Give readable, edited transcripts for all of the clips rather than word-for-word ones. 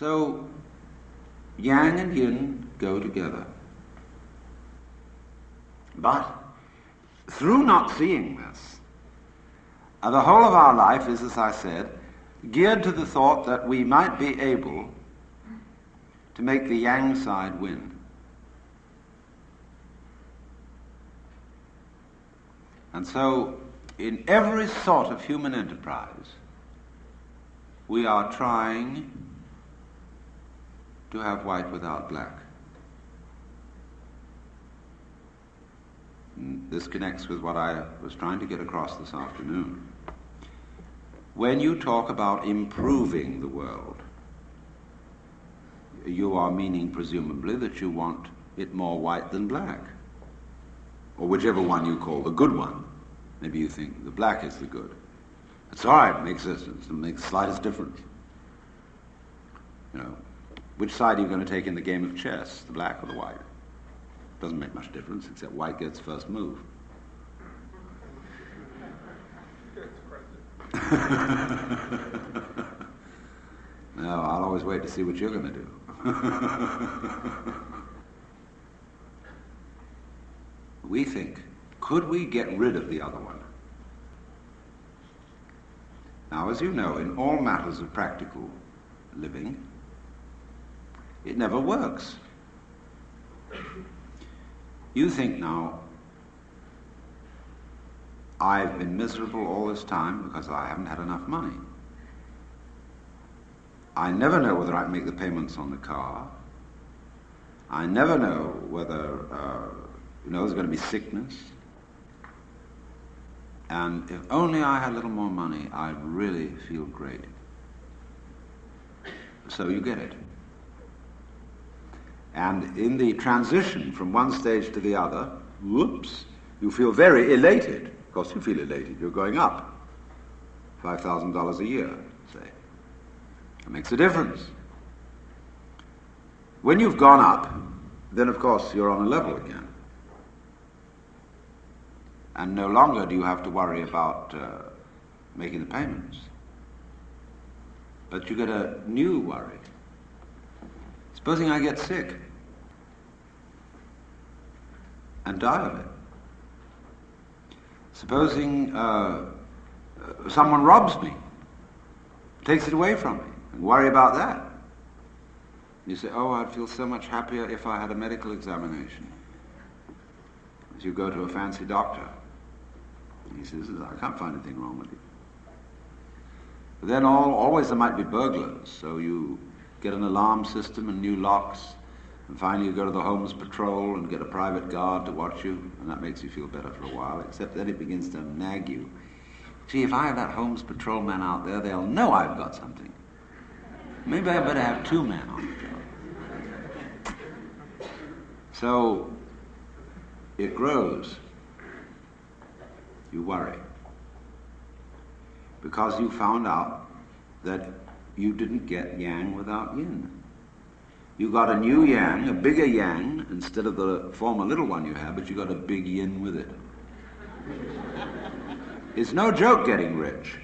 So, yang and yin go together. But, through not seeing this, the whole of our life is, as I said, geared to the thought that we might be able to make the yang side win. And so, in every sort of human enterprise, we are trying to have white without black. And this connects with what I was trying to get across this afternoon. When you talk about improving the world, you are meaning presumably that you want it more white than black, or whichever one you call the good one. Maybe you think the black is the good. It's all right, it makes the slightest difference. You know, which side are you going to take in the game of chess, the black or the white? Doesn't make much difference, except white gets first move. No, I'll always wait to see what you're going to do. We think, could we get rid of the other one? Now, as you know, in all matters of practical living, it never works. You think now, I've been miserable all this time because I haven't had enough money. I never know whether I can make the payments on the car. I never know whether, there's going to be sickness. And if only I had a little more money, I'd really feel great. So you get it. And in the transition from one stage to the other, whoops, you feel very elated. Of course you feel elated, you're going up. $5,000 a year, say. It makes a difference. When you've gone up, then of course you're on a level again. And no longer do you have to worry about making the payments. But you get a new worry. Supposing I get sick and die of it. Supposing someone robs me, takes it away from me, and worry about that. You say, oh, I'd feel so much happier if I had a medical examination. As you go to a fancy doctor, and he says, I can't find anything wrong with you. But then always there might be burglars, so you get an alarm system and new locks, and finally you go to the Homes Patrol and get a private guard to watch you, and that makes you feel better for a while, except then it begins to nag you. Gee, if I have that Homes Patrol man out there, they'll know I've got something. Maybe I better have two men on the job. So it grows. You worry. Because you found out that you didn't get yang without yin. You got a new yang, a bigger yang, instead of the former little one you had, but you got a big yin with it. It's no joke getting rich.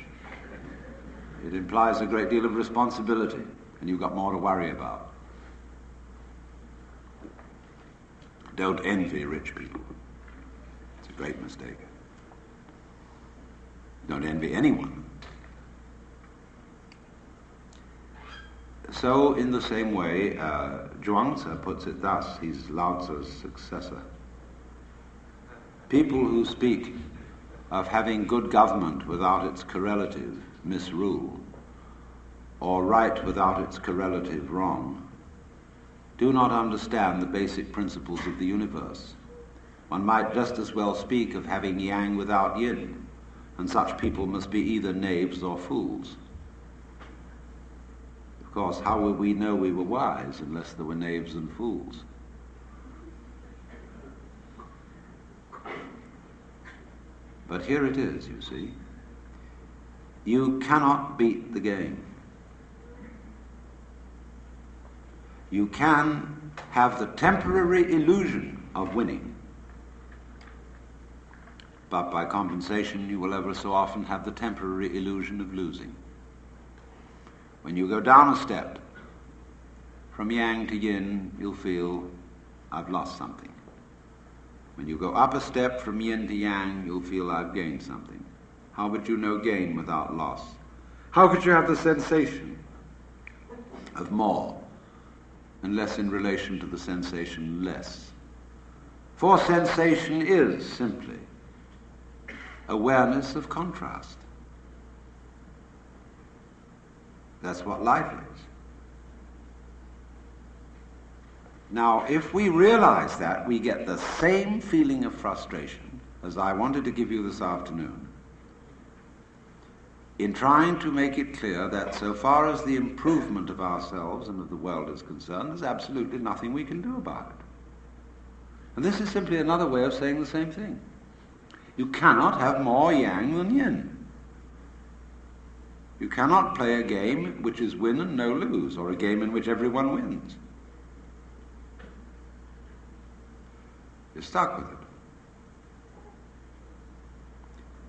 It implies a great deal of responsibility, and you've got more to worry about. Don't envy rich people. It's a great mistake. Don't envy anyone. So, in the same way, Zhuangzi puts it thus, he's Lao Tzu's successor. People who speak of having good government without its correlative, misrule, or right without its correlative, wrong, do not understand the basic principles of the universe. One might just as well speak of having yang without yin, and such people must be either knaves or fools. Of course, how will we know we were wise unless there were knaves and fools? But here it is, you see. You cannot beat the game. You can have the temporary illusion of winning, but by compensation you will ever so often have the temporary illusion of losing. When you go down a step, from yang to yin, you'll feel, I've lost something. When you go up a step from yin to yang, you'll feel, I've gained something. How would you know gain without loss? How could you have the sensation of more unless in relation to the sensation less? For sensation is simply awareness of contrast. That's what life is. Now, if we realize that, we get the same feeling of frustration as I wanted to give you this afternoon in trying to make it clear that so far as the improvement of ourselves and of the world is concerned, there's absolutely nothing we can do about it. And this is simply another way of saying the same thing. You cannot have more yang than yin. You cannot play a game which is win and no lose, or a game in which everyone wins. You're stuck with it.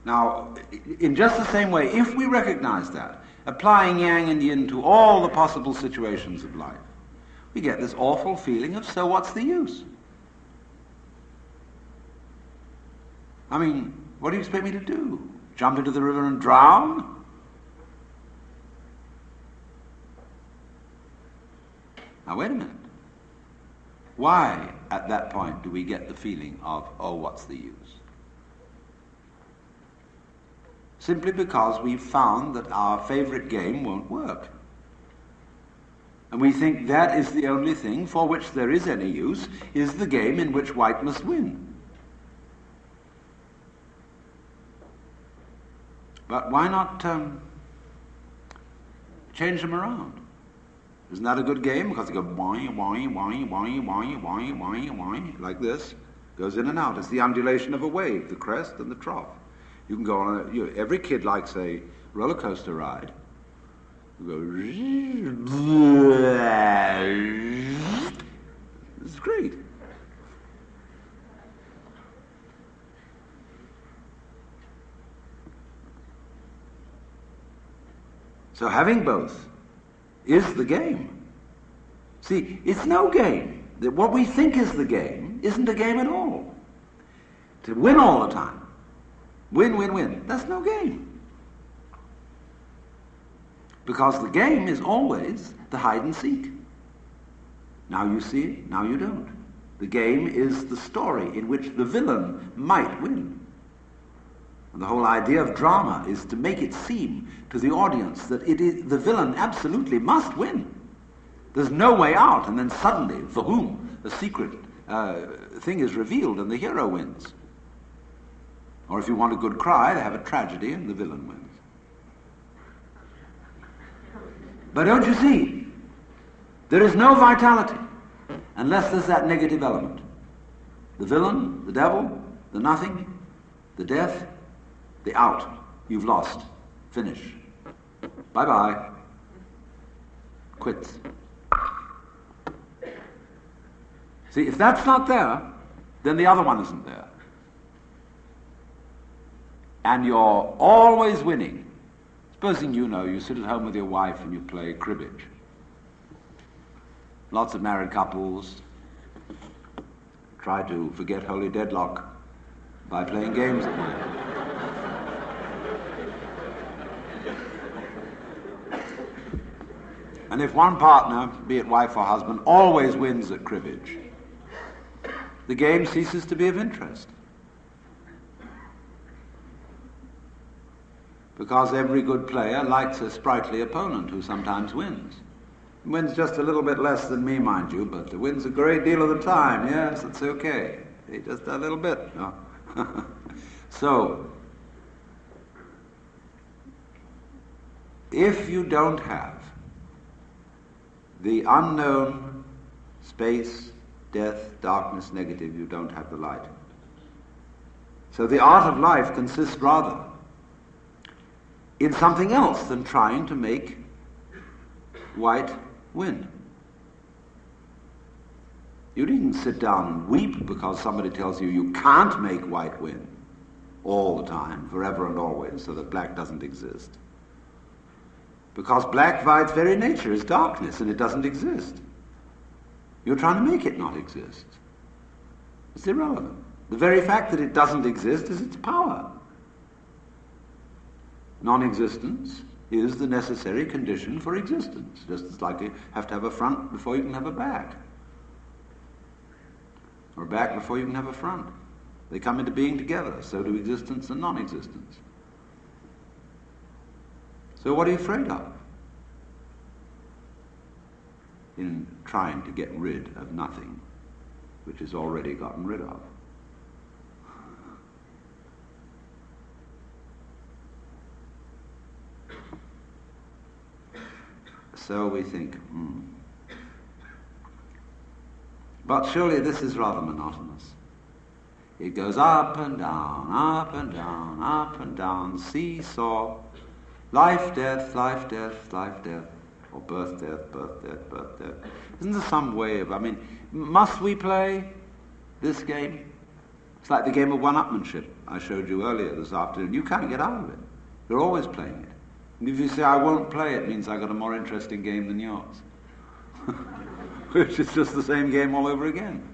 Now, in just the same way, if we recognize that, applying yang and yin to all the possible situations of life, we get this awful feeling of, so what's the use? I mean, what do you expect me to do? Jump into the river and drown? Now, wait a minute. Why, at that point, do we get the feeling of, oh, what's the use? Simply because we've found that our favorite game won't work. And we think that is the only thing for which there is any use, is the game in which white must win. But why not change them around? Isn't that a good game? Because they go whine, whine, whine, whine, whine, whine, whine, whine, like this. Goes in and out. It's the undulation of a wave, the crest and the trough. You can go on every kid likes a roller coaster ride. You go, it's great. So having both is the game. See, it's no game. What we think is the game isn't a game at all. To win all the time. Win, win, win. That's no game. Because the game is always the hide and seek. Now you see it, now you don't. The game is the story in which the villain might win. And the whole idea of drama is to make it seem to the audience that the villain absolutely must win. There's no way out, and then suddenly, for whom, the secret thing is revealed and the hero wins. Or if you want a good cry, they have a tragedy and the villain wins. But don't you see, there is no vitality unless there's that negative element. The villain, the devil, the nothing, the death, the out. You've lost. Finish. Bye-bye. Quits. See, if that's not there, then the other one isn't there. And you're always winning. Supposing you sit at home with your wife and you play cribbage. Lots of married couples try to forget holy deadlock by playing games at night. And if one partner, be it wife or husband, always wins at cribbage, the game ceases to be of interest. Because every good player likes a sprightly opponent who sometimes wins. Wins just a little bit less than me, mind you, but wins a great deal of the time. Yes, it's okay. Just a little bit. No? So, if you don't have the unknown, space, death, darkness, negative, you don't have the light. So the art of life consists rather in something else than trying to make white win. You needn't sit down and weep because somebody tells you you can't make white win all the time, forever and always, so that black doesn't exist. Because black by its very nature is darkness and it doesn't exist. You're trying to make it not exist. It's irrelevant. The very fact that it doesn't exist is its power. Non-existence is the necessary condition for existence, just as like you have to have a front before you can have a back, or a back before you can have a front. They come into being together, so do existence and non-existence. So what are you afraid of in trying to get rid of nothing which is already gotten rid of? So we think, But surely this is rather monotonous. It goes up and down, up and down, up and down, seesaw, life, death, life, death, life, death, or birth, death, birth, death, birth, death. Isn't there some way of, must we play this game? It's like the game of one-upmanship I showed you earlier this afternoon. You can't get out of it. You're always playing it. And if you say, I won't play, it means I've got a more interesting game than yours. Which is just the same game all over again.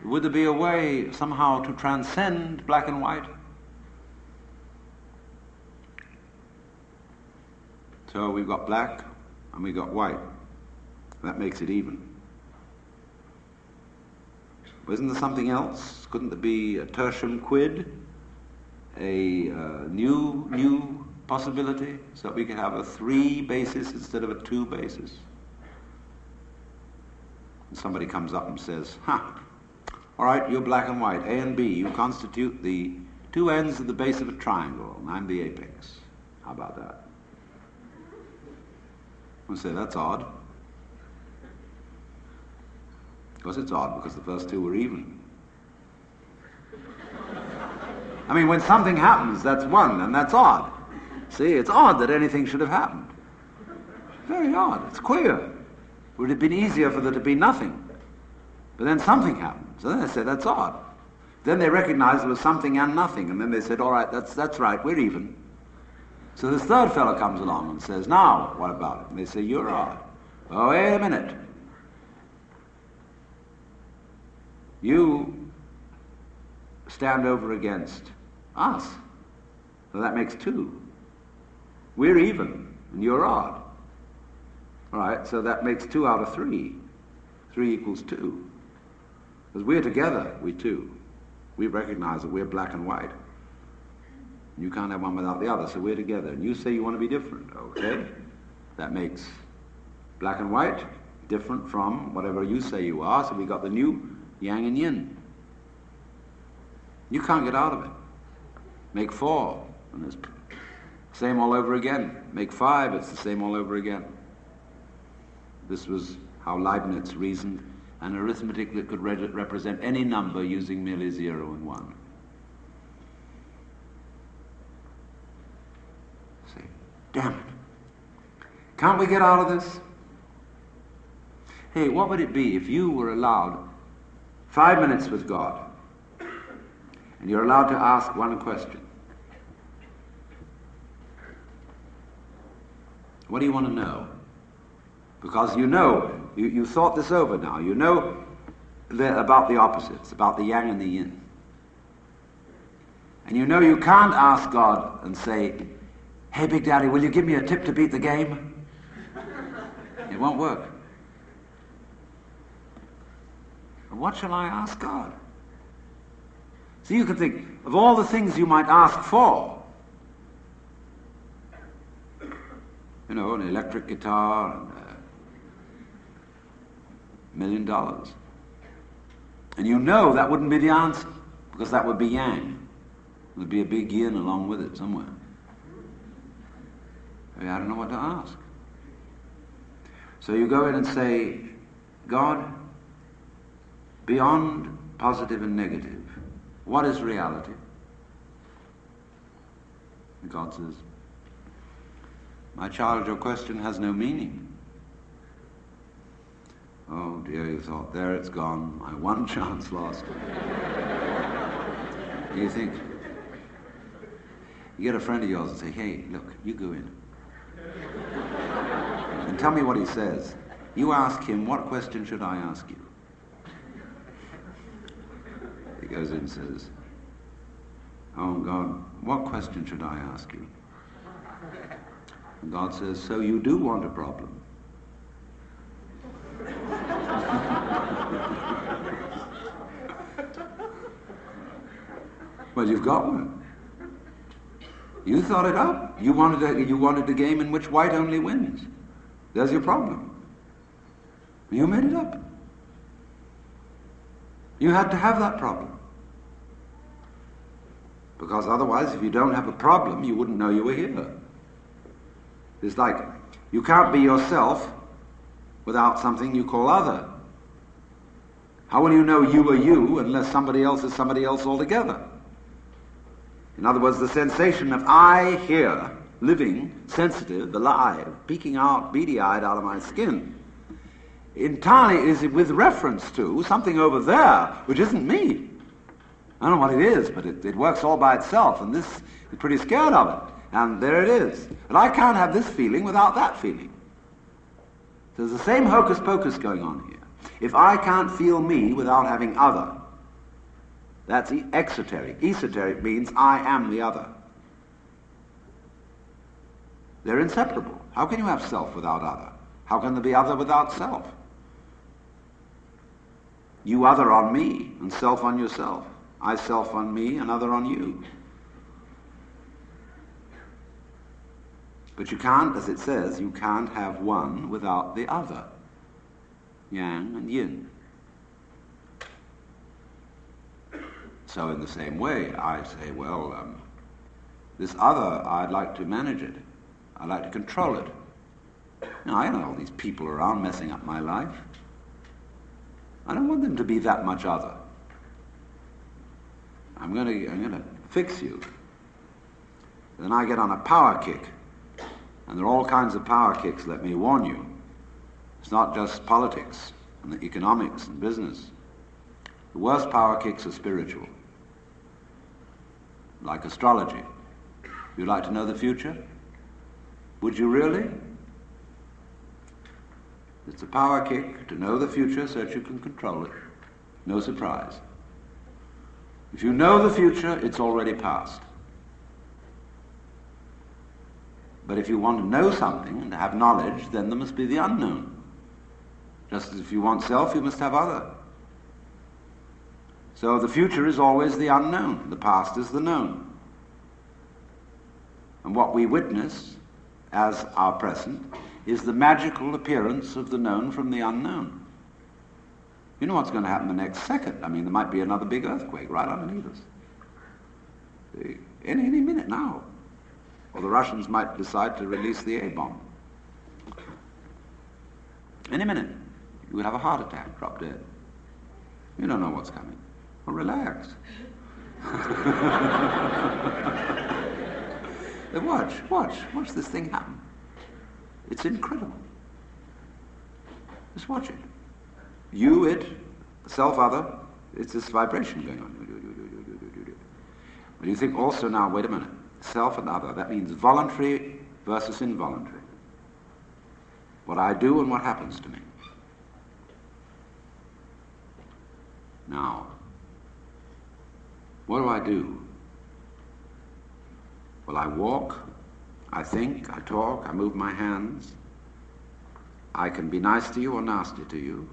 Would there be a way somehow to transcend black and white? So we've got black and we've got white. That makes it even. Isn't there something else? Couldn't there be a tertium quid? A new possibility, so that we could have a 3 basis instead of a 2 basis? And somebody comes up and says, all right, you're black and white, A and B, you constitute the 2 ends of the base of a triangle, and I'm the apex. How about that? We'll say, that's odd. Of course it's odd, because the first 2 were even. When something happens, that's 1, and that's odd. See, it's odd that anything should have happened. Very odd. It's queer. Would it have been easier for there to be nothing? But then something happened. So then they said, that's odd. Then they recognized there was something and nothing, and then they said, all right, that's right, we're even. So this third fellow comes along and says, now, what about it? And they say, you're odd. Oh, wait a minute. You stand over against us. So that makes 2. We're even, and you're odd. All right, so that makes 2 out of 3. 3 equals 2. Because we're together, we 2. We recognize that we're black and white. You can't have one without the other, so we're together. And you say you want to be different, okay? That makes black and white different from whatever you say you are, so we got the new yang and yin. You can't get out of it. Make 4, and it's same all over again. Make 5, it's the same all over again. This was how Leibniz reasoned, an arithmetic that could represent any number using merely 0 and 1. See, damn it. Can't we get out of this? Hey, what would it be if you were allowed 5 minutes with God, and you're allowed to ask one question? What do you want to know? Because you thought this over now. You know about the opposites, about the yang and the yin. And you know you can't ask God and say, hey, Big Daddy, will you give me a tip to beat the game? It won't work. And what shall I ask God? So you can think of all the things you might ask for. An electric guitar and $1 million. And you know that wouldn't be the answer, because that would be yang. There'd be a big yin along with it somewhere. I don't know what to ask. So you go in and say, God, beyond positive and negative, what is reality? And God says, my child, your question has no meaning. Oh dear, you thought, there it's gone, my one chance lost. You think, you get a friend of yours and say, hey, look, you go in. And tell me what he says. You ask him, what question should I ask you? He goes in and says, oh God, what question should I ask you? And God says, so you do want a problem. Well, you've got one. You thought it up. You wanted a game in which white only wins. There's your problem. You made it up. You had to have that problem. Because otherwise, if you don't have a problem, you wouldn't know you were here. It's like, you can't be yourself without something you call other. How will you know you are you unless somebody else is somebody else altogether? In other words, the sensation of I here, living, sensitive, alive, peeking out, beady-eyed out of my skin, entirely is with reference to something over there, which isn't me. I don't know what it is, but it works all by itself, and this is pretty scared of it. And there it is. But I can't have this feeling without that feeling. There's the same hocus-pocus going on here. If I can't feel me without having other, that's exoteric. Esoteric means I am the other. They're inseparable. How can you have self without other? How can there be other without self? You other on me and self on yourself. I self on me and other on you. But you can't, as it says, you can't have one without the other. Yang and yin. So in the same way, I say, well, this other, I'd like to manage it. I'd like to control it. Now, I don't know all these people around messing up my life. I don't want them to be that much other. I'm going to fix you. Then I get on a power kick. And there are all kinds of power kicks, let me warn you. It's not just politics and the economics and business. The worst power kicks are spiritual. Like astrology. You'd like to know the future? Would you really? It's a power kick to know the future so that you can control it. No surprise. If you know the future, it's already past. But if you want to know something and to have knowledge, then there must be the unknown. Just as if you want self, you must have other. So the future is always the unknown. The past is the known. And what we witness as our present is the magical appearance of the known from the unknown. You know what's going to happen the next second. I mean, there might be another big earthquake right underneath us. Any minute now. Or the Russians might decide to release the A-bomb. Any minute, you will have a heart attack, drop dead. You don't know what's coming. Well, relax. Then watch this thing happen. It's incredible. Just watch it. You, it, self-other, it's this vibration going on. But you think also now, wait a minute, self and other, that means voluntary versus involuntary. What I do and what happens to me. Now, what do I do? Well, I walk, I think, I talk, I move my hands. I can be nice to you or nasty to you.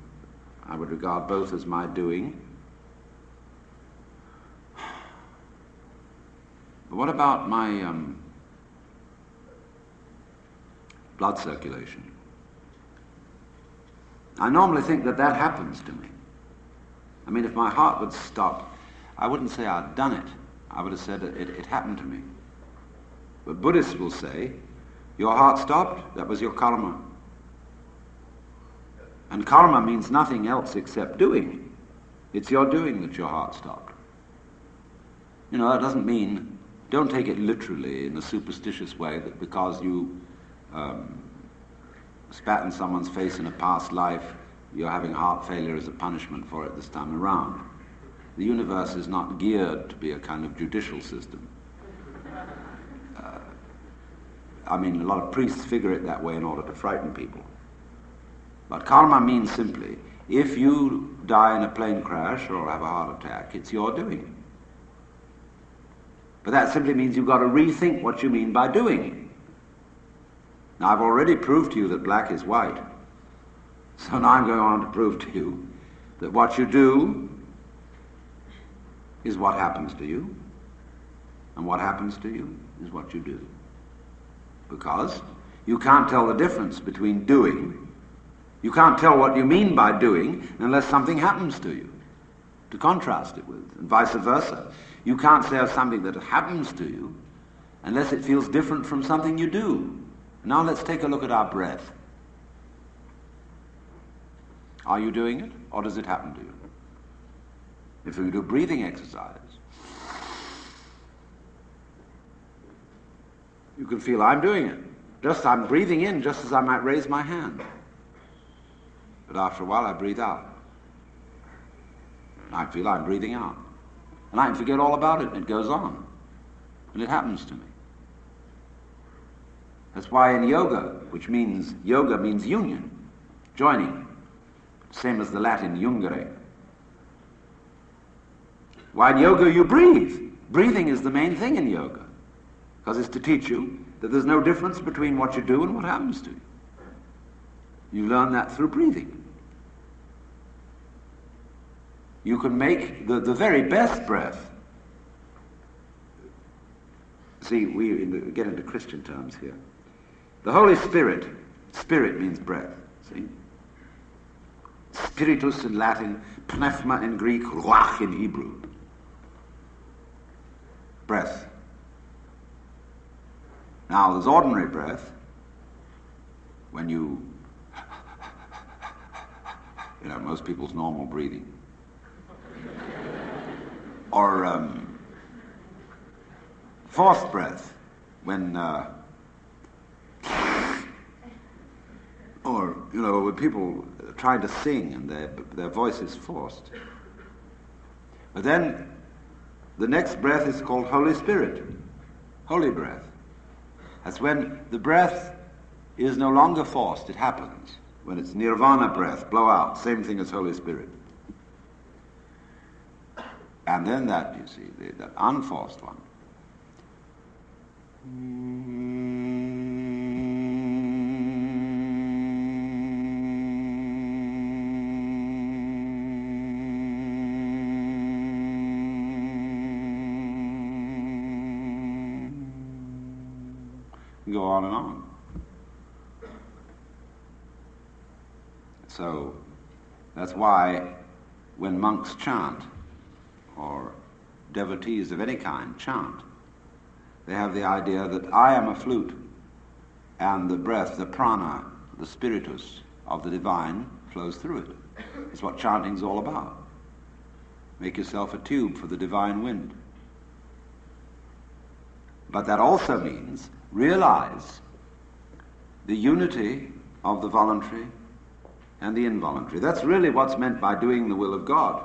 I would regard both as my doing. But what about my blood circulation? I normally think that happens to me. I mean, if my heart would stop, I wouldn't say I'd done it. I would have said it happened to me. But Buddhists will say, your heart stopped, that was your karma. And karma means nothing else except doing. It's your doing that your heart stopped. You know, that doesn't mean, don't take it literally in a superstitious way that because you spat in someone's face in a past life, you're having heart failure as a punishment for it this time around. The universe is not geared to be a kind of judicial system. I mean, a lot of priests figure it that way in order to frighten people. But karma means simply, if you die in a plane crash or have a heart attack, it's your doing. But that simply means you've got to rethink what you mean by doing. Now, I've already proved to you that black is white. So now I'm going on to prove to you that what you do is what happens to you, and what happens to you is what you do. Because you can't tell the difference between doing. You can't tell what you mean by doing unless something happens to you to contrast it with, and vice versa. You can't say of something that happens to you unless it feels different from something you do. Now let's take a look at our breath. Are you doing it, or does it happen to you? If you do breathing exercise, you can feel I'm doing it. I'm breathing in just as I might raise my hand. But after a while I breathe out. I feel I'm breathing out. And I can forget all about it, and it goes on. And it happens to me. That's why in yoga means union, joining, same as the Latin jungere. Why in yoga you breathe. Breathing is the main thing in yoga, because it's to teach you that there's no difference between what you do and what happens to you. You learn that through breathing. You can make the very best breath. See, we get into Christian terms here. The Holy Spirit means breath, see? Spiritus in Latin, pneuma in Greek, ruach in Hebrew. Breath. Now, there's ordinary breath, when you know, most people's normal breathing. Or forced breath, when, or, you know, when people try to sing and their voice is forced. But then, the next breath is called Holy Spirit, holy breath. That's when the breath is no longer forced, it happens. When it's nirvana breath, blow out, same thing as Holy Spirit. And then that, you see, that unforced one. Go on and on. So that's why when monks chant, or devotees of any kind chant, they have the idea that I am a flute, and the breath, the prana, the spiritus of the divine flows through it. That's what chanting's all about. Make yourself a tube for the divine wind. But that also means realize the unity of the voluntary and the involuntary. That's really what's meant by doing the will of God.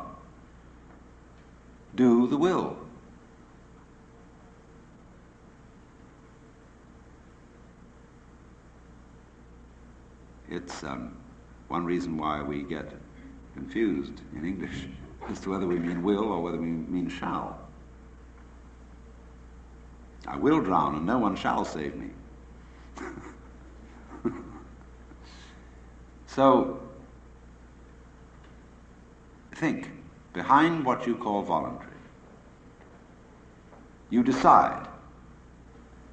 Do the will. It's one reason why we get confused in English as to whether we mean will or whether we mean shall. I will drown and no one shall save me. So, think, behind what you call voluntary, you decide.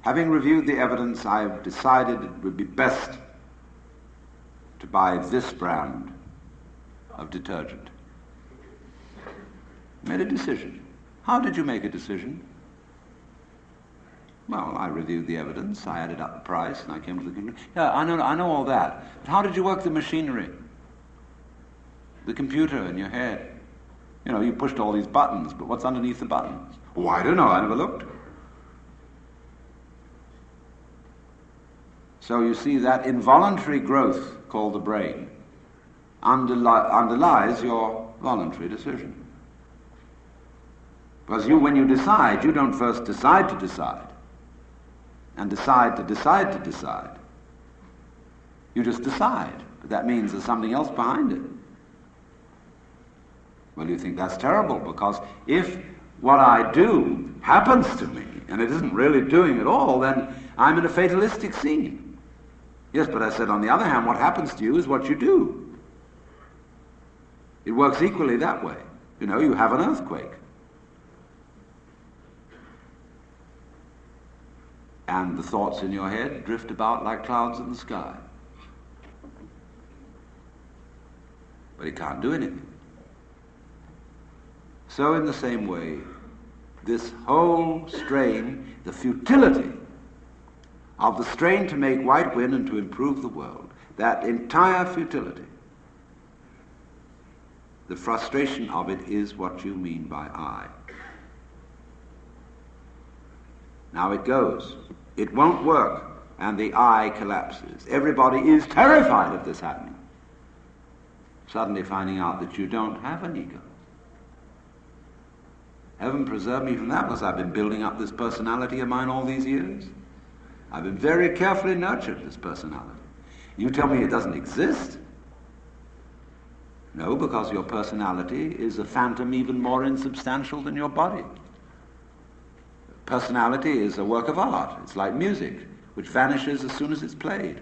Having reviewed the evidence, I've decided it would be best to buy this brand of detergent. Made a decision. How did you make a decision? Well, I reviewed the evidence, I added up the price, and I came to the conclusion. Yeah, I know all that. But how did you work the machinery? The computer in your head. You know, you pushed all these buttons, but what's underneath the buttons? Oh, I don't know, I never looked. So you see that involuntary growth, called the brain, underlies your voluntary decision. Because when you decide, you don't first decide to decide, and decide to decide to decide. You just decide. That means there's something else behind it. Well, you think that's terrible, because if what I do happens to me, and it isn't really doing at all, then I'm in a fatalistic scene. Yes, but I said, on the other hand, what happens to you is what you do. It works equally that way. You know, you have an earthquake. And the thoughts in your head drift about like clouds in the sky. But it can't do anything. So in the same way, this whole strain, the futility of the strain to make white win and to improve the world, that entire futility, the frustration of it is what you mean by I. Now it goes. It won't work, and the I collapses. Everybody is terrified of this happening. Suddenly finding out that you don't have an ego. Heaven preserve me from that, because I've been building up this personality of mine all these years. I've been very carefully nurtured this personality. You tell me it doesn't exist? No, because your personality is a phantom even more insubstantial than your body. Personality is a work of art. It's like music, which vanishes as soon as it's played.